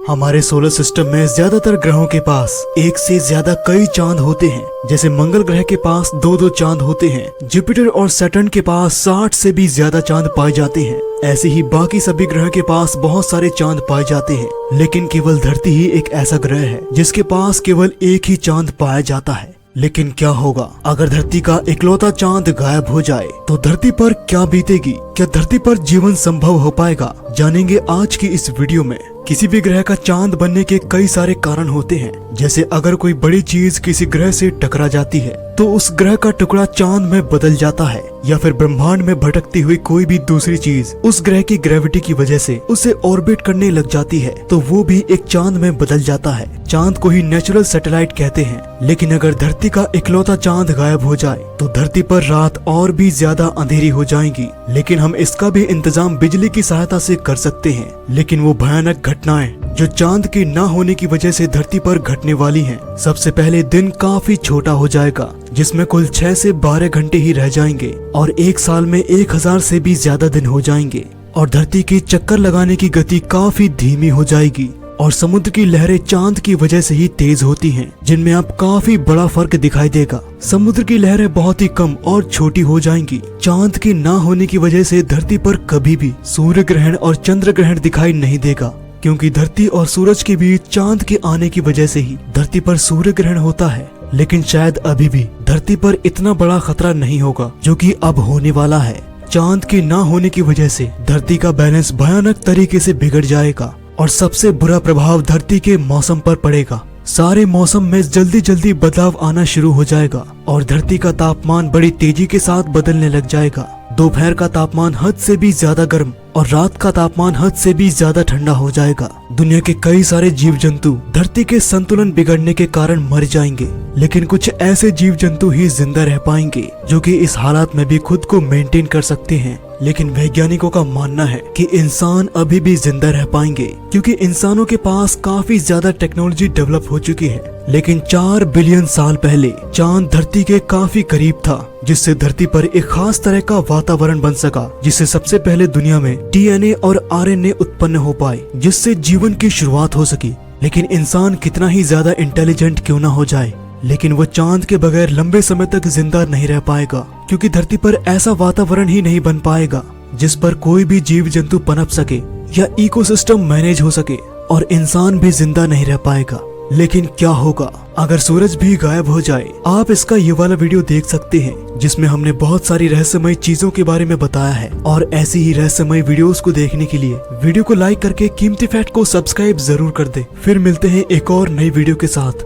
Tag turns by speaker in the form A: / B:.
A: हमारे solar system में ज्यादातर ग्रहों के पास एक से ज्यादा कई चांद होते हैं। जैसे मंगल ग्रह के पास 2-2 चांद होते हैं। जुपिटर और सैटर्न के पास 60 से भी ज्यादा चांद पाए जाते हैं। ऐसे ही बाकी सभी ग्रह के पास बहुत सारे चांद पाए जाते हैं, लेकिन केवल धरती ही एक ऐसा ग्रह है जिसके पास केवल एक ही चांद पाया जाता है। लेकिन क्या होगा अगर धरती का इकलौता चांद गायब हो जाए, तो धरती पर क्या बीतेगी? क्या धरती पर जीवन संभव हो पाएगा? जानेंगे आज की इस वीडियो में। किसी भी ग्रह का चांद बनने के कई सारे कारण होते हैं। जैसे अगर कोई बड़ी चीज किसी ग्रह से टकरा जाती है तो उस ग्रह का टुकड़ा चांद में बदल जाता है, या फिर ब्रह्मांड में भटकती हुई कोई भी दूसरी चीज उस ग्रह की ग्रेविटी की वजह से उसे ऑर्बिट करने लग जाती है, तो वो भी एक चांद में बदल जाता है। चांद को ही नेचुरल सैटेलाइट कहते हैं। लेकिन अगर धरती का इकलौता चांद गायब हो जाए तो धरती पर रात और भी ज्यादा अंधेरी हो जाएगी। लेकिन हम इसका भी इंतजाम बिजली की सहायता से कर सकते हैं। लेकिन वो भयानक घटनाएं जो चांद के न होने की वजह से धरती पर घटने वाली हैं। सबसे पहले दिन काफी छोटा हो जाएगा, जिसमें कुल 6 से 12 घंटे ही रह जाएंगे, और एक साल में 1000 से भी ज्यादा दिन हो जाएंगे। और धरती की चक्कर लगाने की गति काफी धीमी हो जाएगी, और समुद्र की लहरें चांद की वजह से ही तेज होती हैं, जिनमें अब काफी बड़ा फर्क दिखाई देगा। समुद्र की लहरें बहुत ही कम और छोटी हो जाएंगी। चांद के ना होने की वजह से धरती पर कभी भी सूर्य ग्रहण और चंद्र ग्रहण दिखाई नहीं देगा, क्योंकि धरती और सूरज के बीच चांद के आने की वजह से ही धरती पर सूर्य ग्रहण होता है। लेकिन शायद अभी भी धरती पर इतना बड़ा खतरा नहीं होगा जो कि अब होने वाला है। चांद के ना होने की वजह से धरती का बैलेंस भयानक तरीके से बिगड़ जाएगा, और सबसे बुरा प्रभाव धरती के मौसम पर पड़ेगा। सारे मौसम में जल्दी जल्दी बदलाव आना शुरू हो जाएगा, और धरती का तापमान बड़ी तेजी के साथ बदलने लग जाएगा। दोपहर का तापमान हद से भी ज्यादा गर्म और रात का तापमान हद से भी ज्यादा ठंडा हो जाएगा। दुनिया के कई सारे जीव जंतु धरती के संतुलन बिगड़ने के कारण मर जाएंगे, लेकिन कुछ ऐसे जीव जंतु ही जिंदा रह पाएंगे जो कि इस हालात में भी खुद को मेंटेन कर सकते हैं। लेकिन वैज्ञानिकों का मानना है कि इंसान अभी भी जिंदा रह पाएंगे, क्योंकि इंसानों के पास काफी ज्यादा टेक्नोलॉजी डेवलप हो चुकी है। लेकिन 4 बिलियन साल पहले चांद धरती के काफी करीब था, जिससे धरती पर एक खास तरह का वातावरण बन सका, जिससे सबसे पहले दुनिया में DNA और RNA उत्पन्न हो पाए, जिससे जीवन की शुरुआत हो सकी। लेकिन इंसान कितना ही ज्यादा इंटेलिजेंट क्यों ना हो जाए, लेकिन वो चांद के बगैर लंबे समय तक जिंदा नहीं रह पाएगा, क्योंकि धरती पर ऐसा वातावरण ही नहीं बन पाएगा जिस पर कोई भी जीव जंतु पनप सके या इकोसिस्टम मैनेज हो सके, और इंसान भी जिंदा नहीं रह पाएगा। लेकिन क्या होगा अगर सूरज भी गायब हो जाए? आप इसका ये वाला वीडियो देख सकते हैं, जिसमें हमने बहुत सारी रहस्यमय चीजों के बारे में बताया है। और ऐसी ही रहस्यमय वीडियोस को देखने के लिए वीडियो को लाइक करके कीमती फैक्ट को सब्सक्राइब जरूर कर दे। फिर मिलते हैं एक और नई वीडियो के साथ।